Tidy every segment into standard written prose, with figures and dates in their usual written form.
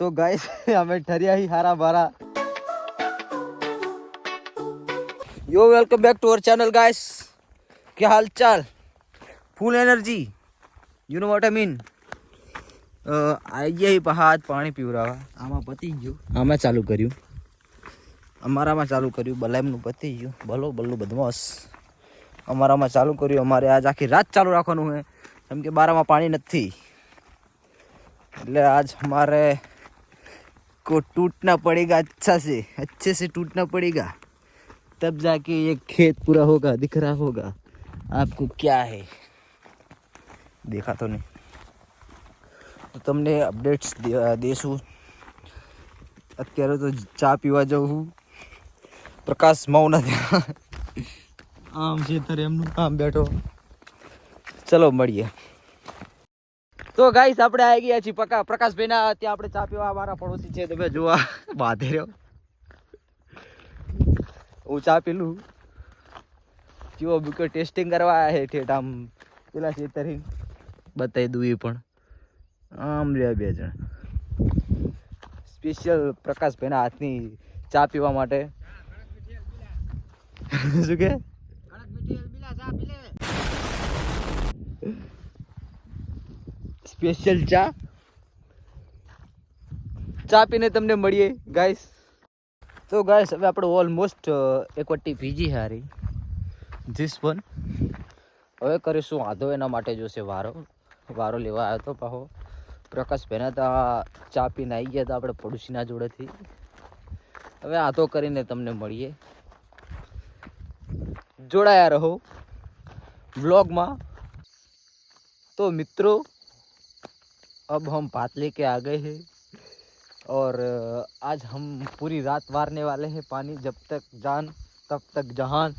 तो गाइस हमें ठरिया ही हारा बारा। Yo welcome back to our channel guys. क्या हाल चाल? Full energy, you know what I mean. आइए पहाड़ पानी पीवरावा। आमा पती गयो, आमा चालू કર્યું, અમારામાં ચાલુ કર્યું, બલાઈમનું પતી ગયું, ભલો બલ્લુ બદમાશ અમારામાં ચાલુ કર્યું। અમારે આજ આખી રાત ચાલુ રાખવાનું છે કેમ કે બારામાં પાણી નથી, એટલે आज हमारे को टूटना पड़ेगा, अच्छे से टूटना पड़ेगा, तब जाके ये खेत पूरा होगा, दिख रहा होगा आपको। क्या है देखा तो नहीं, तो तुमने अपडेट्स देशू। અત્યારે તો ચા પીવા જાઉં છું, પ્રકાશ મૌન આમ છે તારે એમનું કામ બેઠો। ચલો મળીએ। તો ગાઈસ આપણે આવી ગયા છીએ પ્રકાશભાઈ ના ત્યાં। આપણે ચા પીવા, અમારા પડોશી છે, તમે જોવા બાંધે રહ્યો। હું ચા પીલું કેવો બુકે ટેસ્ટિંગ કરવા આવ્યા છે ઠેઠ આમ પેલા ખેતરી બતાવી દઉં એ પણ આમ રહ્યા બે જણ સ્પેશિયલ પ્રકાશભાઈના હાથની ચા પીવા માટે। શું કે સ્પેશિયલ ચા પીને તમને મળીએ ગાઈસ। તો ગાઈસ હવે આપણે ઓલમોસ્ટ એક વટ્ટી ભીજી હારી ધીસ વન હવે કરીશું આધો। એના માટે જોશે વારો લેવા આવ્યો તો પાહો પ્રકાશભાઈના તો ચા પીને આવી ગયા હતા આપણે પડોશીના જોડેથી। હવે આધો કરીને તમને મળીએ, જોડાયા રહો व्लॉग में। तो मित्रों अब हम भात लेके आ गए हैं और आज हम पूरी रात मारने वाले हैं पानी, जब तक जान तब तक जहान।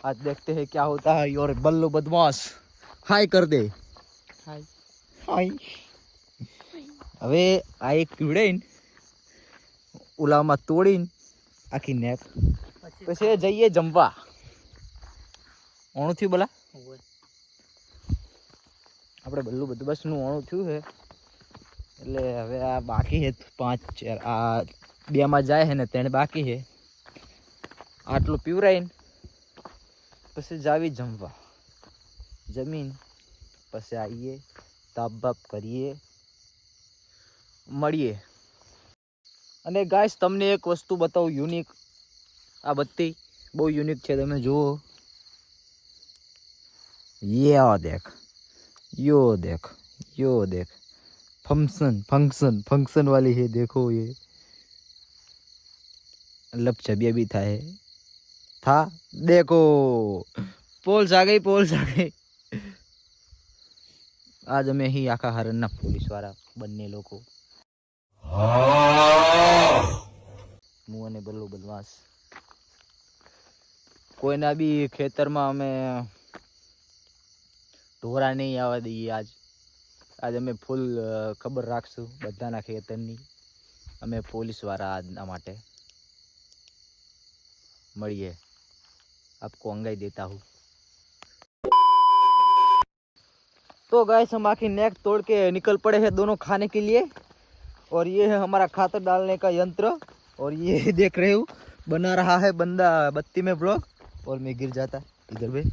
आज देखते हैं क्या होता है। और बल्लू बदमाश हाय कर दे, हाय हाय। હવે આ એક પીવડાઈને ઉલામાં તોડીને આખી નેક પછી જઈએ જમવા। ઓણું થયું બોલા આપણે બલ્લુ બદમાશનું ઓણું થયું છે, એટલે હવે આ બાકી છે 5 આ 2 માં જાય છે ને 3 બાકી છે। આટલું પીવરાઈને પછી જાવી જમવા, જમીન પછી આવીએ તાપ બાપ કરીએ, મળીએ। અને ગાઈસ તમને એક વસ્તુ બતાવું યુનિક, આ બત્તી બહુ યુનિક છે, તમે જુઓ। ये देख, यो देख, यो देख, फंक्शन वाली है, देखो ये लब छबिया भी था देखो पोल्स आ गई। आज हमें ही आखा हरण पुलिस वाला बनने लोग मुँह ने बल्लू बदमाश कोई ना भी खेतर में हमें ઢોરા નહીં આવવા દઈએ। આજ અમે ફૂલ ખબર રાખશું બધાના ખેતરની, અમે પોલીસવાળા આજના માટે। મળીએ, आपको अंगाई देता हूँ। तो गाइस हम आखिर नेक तोड़ के निकल पड़े हैं दोनों खाने के लिए। और ये है हमारा खातर डालने का यंत्र। और ये देख रहे हो बना रहा है बंदा बत्ती में ब्लॉग, और मैं गिर जाता इधर पे।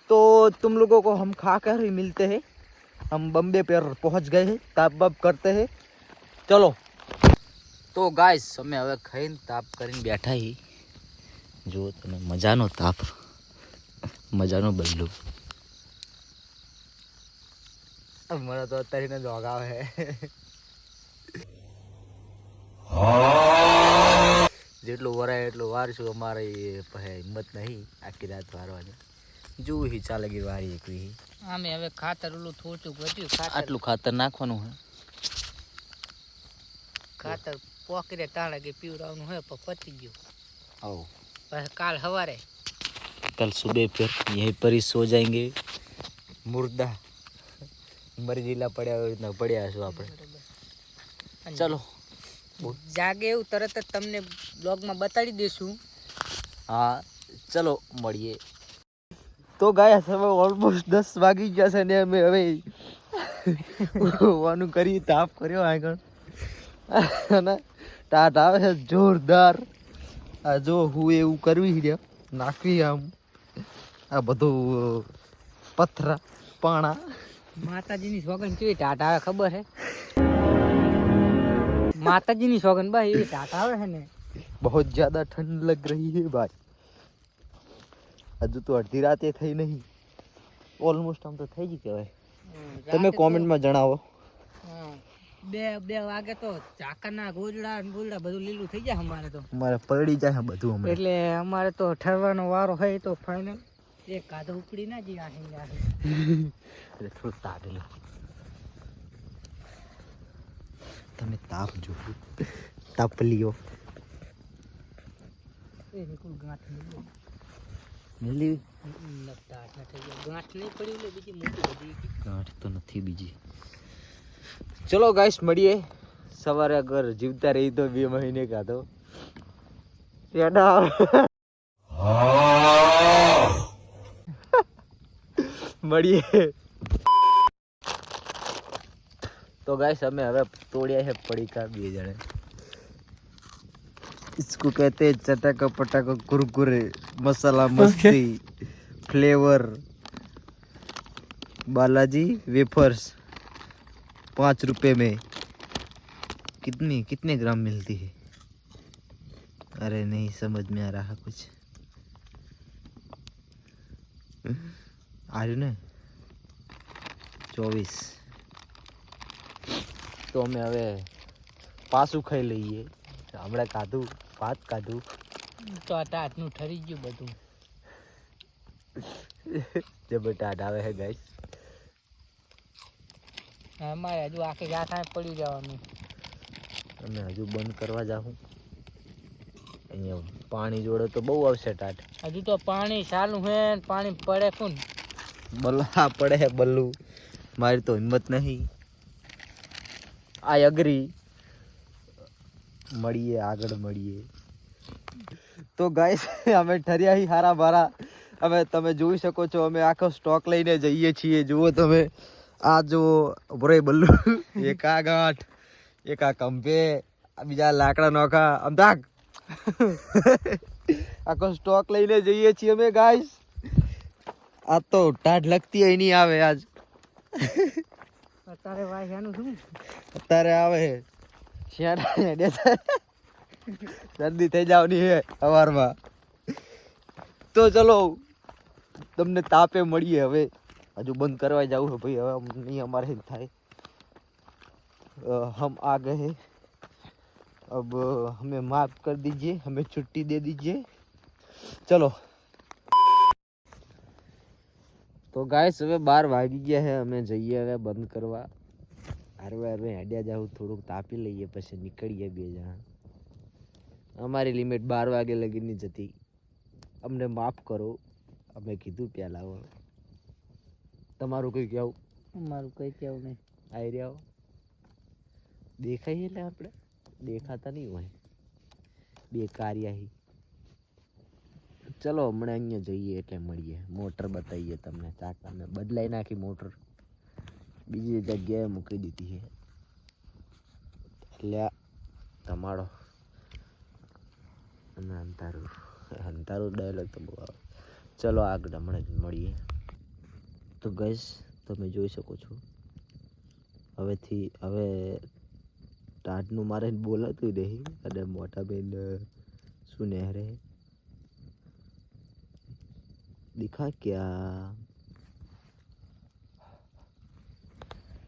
तो तुम लोगों को हम खा कर ही मिलते हैं। हम बम्बे पर पहुंच गए हैं, ताप बाप करते हैं, चलो। तो गाइस हमें હવે ખાઈને તાપ કરીને બેઠા હી, જો તમે મજાનો તાપ, મજાનો બલ્લુ। મને તો અત્યારે ને જોગ આવે જેટલું વરાય એટલું વારશું, અમારે હિંમત નહીં આખી રાત વારવાની। જો ही ચાલેગી વારી એકવી આમે હવે ખાતર ઓલું થોડું વધ્યું, આટલું ખાતર નાખવાનું હે, ખાતર પોકરે તાણે કે પીવરાવવાનું હે પણ પતી ગયું। આવો પછી કાલ સવારે कल सुबह फिर यहीं पर ही सो जाएंगे, मुर्दा मरजीला पड़ा पड़ा छो આપણે। चलो जागे એવું તરત જ તમને બ્લોગમાં બતાડી દેશું। હા ચલો મળીએ। तो गाइस हमें ऑलमोस्ट 10 વાગી ગયા છે ને અમે હવે હોવાનું કરી તાપ કર્યો આગળ અને ટાટ આવે છે જોરદાર. આ જો હું એવું કરવી રહ્યા નાખવી આમ આ બધું પથરા પાણા. માતાજીની સોગન કેવી ટાટ આવે ખબર છે? માતાજીની સોગન ભાઈ એવી ટાટ આવે છે ને. બહુ જ્યાદા ઠંડ લગ રહી है भाई. હજુ તો અડધી રાતે થઈ નહીં, ઓલમોસ્ટ આમ તો થઈ ગઈ કહેવાય. તમે કોમેન્ટમાં જણાવો. બે વાગે તો ચાકરના ગોજડા ગોજડા બધું લીલું થઈ જાય અમારે તો. અમારે પડી જાય બધું હમણાં. એટલે અમારે તો ઠરવાનો વારો હોય તો ફાઇનલ એક કાદો ઉપડી ના જી આહી એટલે થોડું તાપેલું. તમે તાપ જોવો, તાપલીઓ એ નિકુલ ગાંઠ મિલી ગાંઠ નહીં પડી એટલે બીજી મોટી બધી ગાંઠ તો નથી બીજી. ચલો ગાઈસ મળીએ સવારે. અગર જીવતા રહી તો 2 મહિને કાઢો મળીએ. तो गाइस हमें હવે તોડ્યા है पड़ीका 2 जने. इसको कहते हैं चटाका पटाका कुरकुरे मसाला मस्ती फ्लेवर बालाजी वेफर्स 5 रुपए में कितने ग्राम मिलती है? अरे नहीं समझ में आ रहा कुछ. आ रही ने 24. તો અમે હવે પાછું ખાઈ લઈએ. હમણાં કાઢું ભાત કાઢું તો આ ટાટનું ઠરી ગયું બધું. જબર ટાટ આવે છે ગાઈસ. અમારે હજુ આખી ગાંઠા પડી જવાનું. અમે હજુ બંધ કરવા જાઉં. અહીંયા પાણી જોડે તો બહુ આવશે ટાટ. હજુ તો પાણી ચાલુ હે ને પાણી પડે કોણ? બલ્લા પડે હે બલ્લું. મારી તો હિંમત નહીં. આઈ અગ્રી. મળીએ આગળ મળીએ. તો ગાઈસ અમે ઠર્યા હી હારા બારા. અમે તમે જોઈ શકો છો અમે આખો સ્ટોક લઈને જઈએ છીએ. જુઓ તમે આ જો ભરે બલ્લુ એક આ ગાંઠ એક આ કંપે બીજા લાકડા નોખા અમદાક આખો સ્ટોક લઈને જઈએ છીએ અમે ગાઈસ. આ તો ટાઢ લગતી હોય નહીં આવે આજ. અત્યારે ભાઈ આનું શું અત્યારે આવે જલ્દી થઈ જવાની હે સવારમાં. તો ચલો તમને તાપે મળીએ. હવે હજુ બંધ કરવા જવું है भाई. હવે નહીં हमारे થાય. हम आ गए हैं. अब हमें माफ कर दीजिए, हमें छुट्टी दे दीजिए. चलो તો ગાઈસ હવે 12 વાગી ગયા છે. અમે જઈએ હવે બંધ કરવા. હારવે હેડ્યા જાઉં થોડુંક તાપી લઈએ પછી નીકળીએ 2 જણા. અમારી લિમિટ 12 વાગે લગીની જ હતી. અમને માફ કરો. અમે કીધું પહેલાં. તમારું કંઈ કહેવું? મારું કઈ કેવું નહીં. આવી રહ્યા દેખાય એટલે આપણે દેખાતા નહીં હોય બે કાર્યાહી. ચલો હમણાં અહીંયા જઈએ એટલે મળીએ. મોટર બતાવીએ તમને. ચાકાને બદલાઈ નાખી મોટર, બીજી જગ્યાએ મૂકી દીધી છે. એટલે તમારો અને અંધારું ડાયલોગ તો બહુ આવે. ચલો આગળ હમણાં જ મળીએ. તો ગાઈસ તમે જોઈ શકો છો હવે ટાઢનું મારે બોલાતું નહીં. અને મોટા બેન શું નહેરે दिखा क्या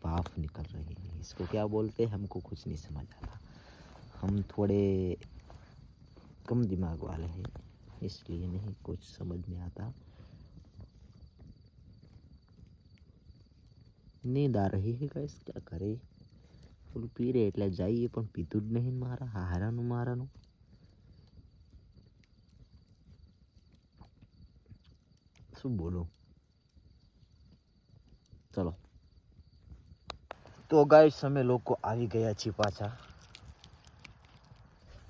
भाप निकल रही है. इसको क्या बोलते हैं हमको कुछ नहीं समझ आता. हम थोड़े कम दिमाग वाले हैं इसलिए नहीं कुछ समझ में आता. नींद आ रही है गाइस. क्या करे. થોડું પી રે એટલે જઈએ પણ પીતું જ નહીં મારા મારાનું. શું બોલું. ચલો તો ગાઈસ અમે લોકો આવી ગયા છીએ પાછા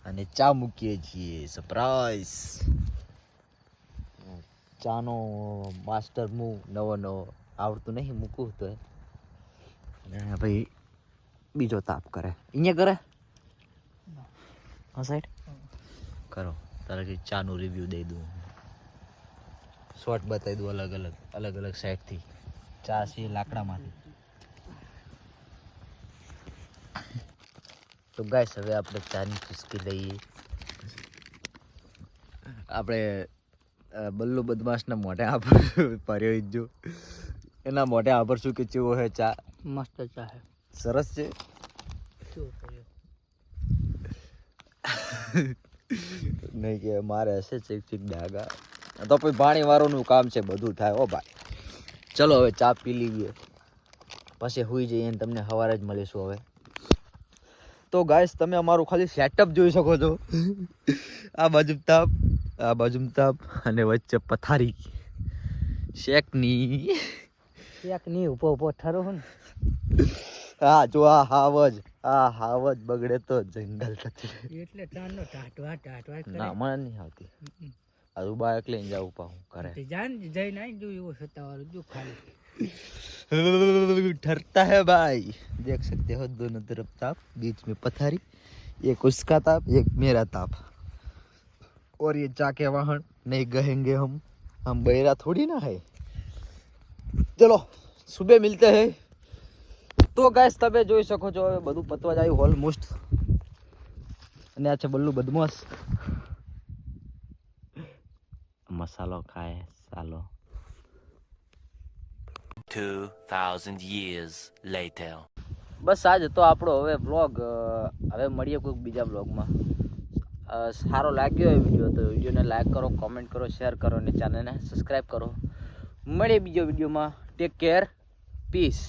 અને ચા મૂકીએ છીએ. સરપ્રાઈઝ ચાનો માસ્ટર નવો આવડતું નહીં મૂકવું તો ને ભાઈ બીજો તાપ કરે અહીંયા કરે આ સાઈડ કરો તારે કે ચાનું રિવ્યુ દઈ દઉં શોર્ટ બતાવી દઉં અલગ અલગ સાઈડથી ચા છે લાકડામાંથી તો ગાઈસ હવે આપણે ચાની ચુસ્કી લઈએ આપણે બલ્લુ બદમાશના મોઢે આભર ભર્યો જો એના મોઢે આભર શું કે ચેવો હે ચા મસ્ત ચા હે સરસ છે નહીં કે મારે હશે ચીક ડાગા તો પછી પાણી વાળું કામ છે બધું થાય ઓ ભાઈ ચલો હવે ચા પી લઈએ પછી હુઈ જઈએ અને તમને સવારે જ મળીશું હવે તો ગાઈસ તમે અમારું ખાલી સેટઅપ જોઈ શકો છો આ બાજુ તાપ અને વચ્ચે પથારી શેકની ઉભો ઠરો ને હા જો આ હાવજ બગડે તો જંગલ થતી એટલે ચાંદનો ટાટવા ના મને નહીં આવતી આ બાઈક લઈને જાવું પાઉં કરે જાન જઈને આવી જો એવો સત્તાવાળો જો ખાલી ठरता है भाई देख सकते हो दोनों तरफ ताप बीच में पथारी एक उसका ताप एक मेरा ताप और ये जाके वाहन नहीं गहेंगे हम बहरा थोड़ी ना है चलो सुबह मिलते हैं તો ગાઈસ તમે જોઈ શકો છો હવે બધું પતવા જ આવ્યું ઓલમોસ્ટ અને આ છે બલ્લુ બદમાશ મસાલો ખાય સાલો 2000 years later. બસ આજ તો આપણો હવે વ્લોગ હવે મળીએ કોઈક બીજા વ્લોગમાં સારો લાગ્યો એ વિડીયો તો વિડીયોને લાઈક કરો કોમેન્ટ કરો શેર કરો અને ચેનલને સબસ્ક્રાઈબ કરો મળીએ બીજો વિડીયોમાં ટેક કેર પીસ